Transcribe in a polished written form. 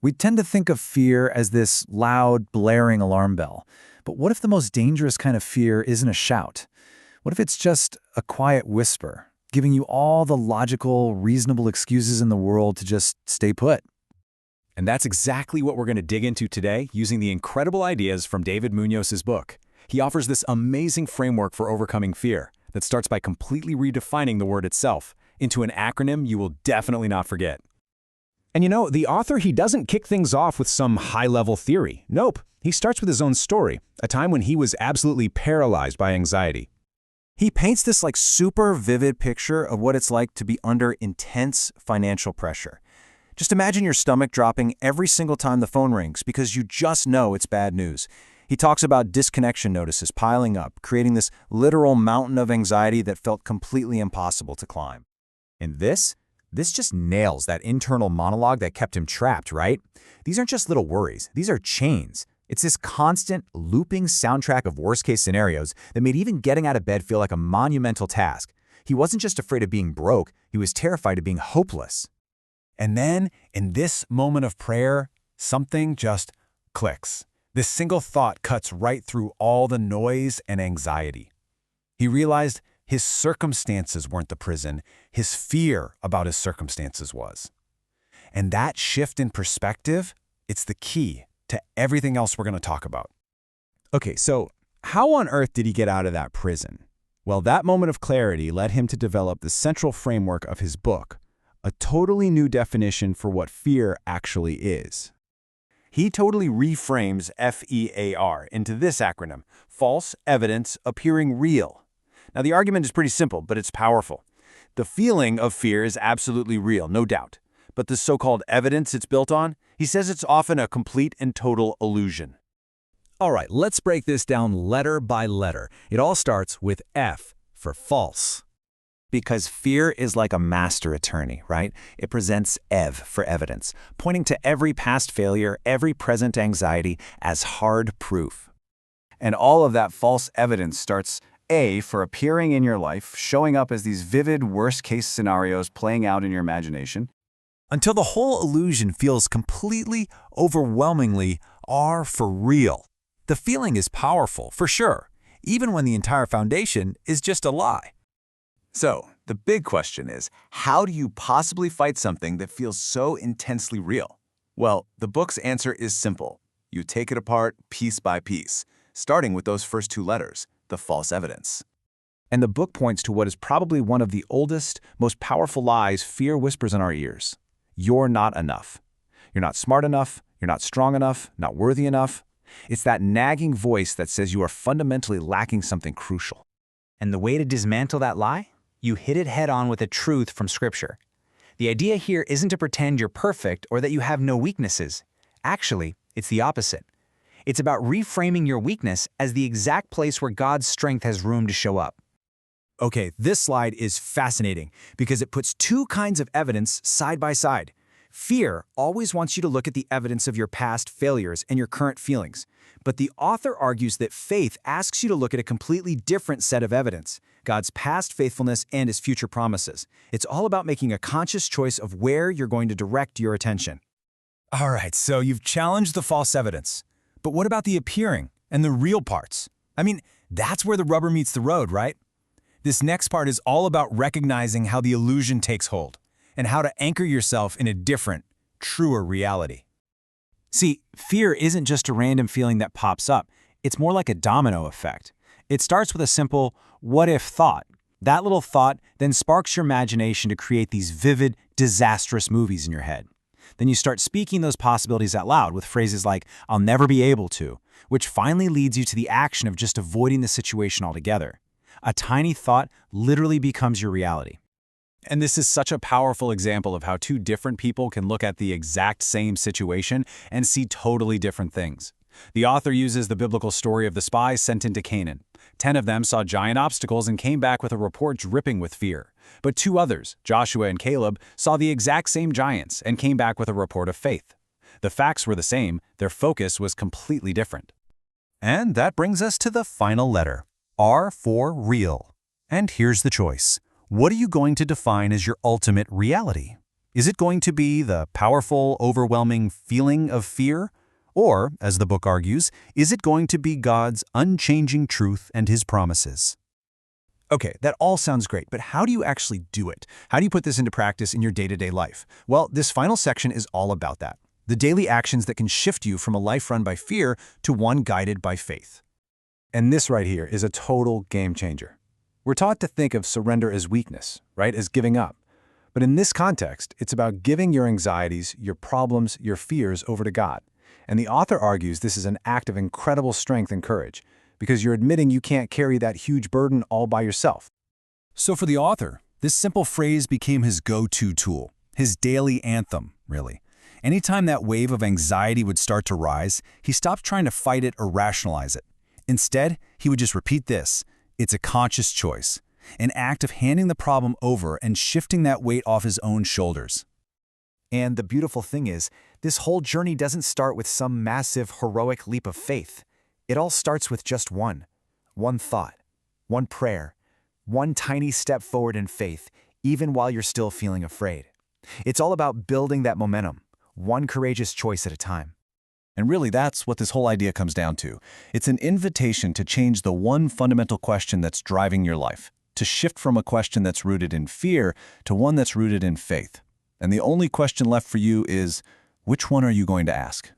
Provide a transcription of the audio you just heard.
We tend to think of fear as this loud, blaring alarm bell. But what if the most dangerous kind of fear isn't a shout? What if it's just a quiet whisper, giving you all the logical, reasonable excuses in the world to just stay put? And that's exactly what we're going to dig into today using the incredible ideas from David Munoz's book. He offers this amazing framework for overcoming fear that starts by completely redefining the word itself into an acronym you will definitely not forget. And the author, he doesn't kick things off with some high-level theory. Nope. He starts with his own story, a time when he was absolutely paralyzed by anxiety. He paints this super vivid picture of what it's like to be under intense financial pressure. Just imagine your stomach dropping every single time the phone rings because you just know it's bad news. He talks about disconnection notices piling up, creating this literal mountain of anxiety that felt completely impossible to climb. And this just nails that internal monologue that kept him trapped, right? These aren't just little worries. These are chains. It's this constant, looping soundtrack of worst-case scenarios that made even getting out of bed feel like a monumental task. He wasn't just afraid of being broke, he was terrified of being hopeless. And then, in this moment of prayer, something just clicks. This single thought cuts right through all the noise and anxiety. He realized his circumstances weren't the prison, his fear about his circumstances was. And that shift in perspective, it's the key to everything else we're going to talk about. Okay, so how on earth did he get out of that prison? Well, that moment of clarity led him to develop the central framework of his book, a totally new definition for what fear actually is. He totally reframes F.E.A.R. into this acronym: false evidence appearing real. Now, the argument is pretty simple, but it's powerful. The feeling of fear is absolutely real, no doubt. But the so-called evidence it's built on, he says it's often a complete and total illusion. All right, let's break this down letter by letter. It all starts with F for false. Because fear is like a master attorney, right? It presents Ev for evidence, pointing to every past failure, every present anxiety as hard proof. And all of that false evidence starts A for appearing in your life, showing up as these vivid worst-case scenarios playing out in your imagination, Until the whole illusion feels completely, overwhelmingly R for real. The feeling is powerful, for sure, even when the entire foundation is just a lie. So, the big question is, how do you possibly fight something that feels so intensely real? Well, the book's answer is simple. You take it apart piece by piece, starting with those first two letters, the false evidence. And the book points to what is probably one of the oldest, most powerful lies fear whispers in our ears. You're not enough. You're not smart enough, you're not strong enough, not worthy enough. It's that nagging voice that says you are fundamentally lacking something crucial. And the way to dismantle that lie? You hit it head-on with a truth from Scripture. The idea here isn't to pretend you're perfect or that you have no weaknesses. Actually, it's the opposite. It's about reframing your weakness as the exact place where God's strength has room to show up. Okay, this slide is fascinating because it puts two kinds of evidence side by side. Fear always wants you to look at the evidence of your past failures and your current feelings. But the author argues that faith asks you to look at a completely different set of evidence, God's past faithfulness and His future promises. It's all about making a conscious choice of where you're going to direct your attention. All right, so you've challenged the false evidence. But what about the appearing and the real parts? I mean, that's where the rubber meets the road, right? This next part is all about recognizing how the illusion takes hold and how to anchor yourself in a different, truer reality. See, fear isn't just a random feeling that pops up. It's more like a domino effect. It starts with a simple what-if thought. That little thought then sparks your imagination to create these vivid, disastrous movies in your head. Then you start speaking those possibilities out loud with phrases like, "I'll never be able to," which finally leads you to the action of just avoiding the situation altogether. A tiny thought literally becomes your reality. And this is such a powerful example of how two different people can look at the exact same situation and see totally different things. The author uses the biblical story of the spies sent into Canaan. 10 of them saw giant obstacles and came back with a report dripping with fear. But 2 others, Joshua and Caleb, saw the exact same giants and came back with a report of faith. The facts were the same, their focus was completely different. And that brings us to the final letter, R for real. And here's the choice. What are you going to define as your ultimate reality? Is it going to be the powerful, overwhelming feeling of fear? Or, as the book argues, is it going to be God's unchanging truth and His promises? Okay, that all sounds great, but how do you actually do it? How do you put this into practice in your day-to-day life? Well, this final section is all about that. The daily actions that can shift you from a life run by fear to one guided by faith. And this right here is a total game changer. We're taught to think of surrender as weakness, right, as giving up. But in this context, it's about giving your anxieties, your problems, your fears over to God. And the author argues this is an act of incredible strength and courage, because you're admitting you can't carry that huge burden all by yourself. So for the author, this simple phrase became his go-to tool, his daily anthem, really. Anytime that wave of anxiety would start to rise, he stopped trying to fight it or rationalize it. Instead, he would just repeat this: it's a conscious choice, an act of handing the problem over and shifting that weight off his own shoulders. And the beautiful thing is, this whole journey doesn't start with some massive, heroic leap of faith. It all starts with just one thought, one prayer, one tiny step forward in faith, even while you're still feeling afraid. It's all about building that momentum, one courageous choice at a time. And really, that's what this whole idea comes down to. It's an invitation to change the one fundamental question that's driving your life, to shift from a question that's rooted in fear to one that's rooted in faith. And the only question left for you is, which one are you going to ask?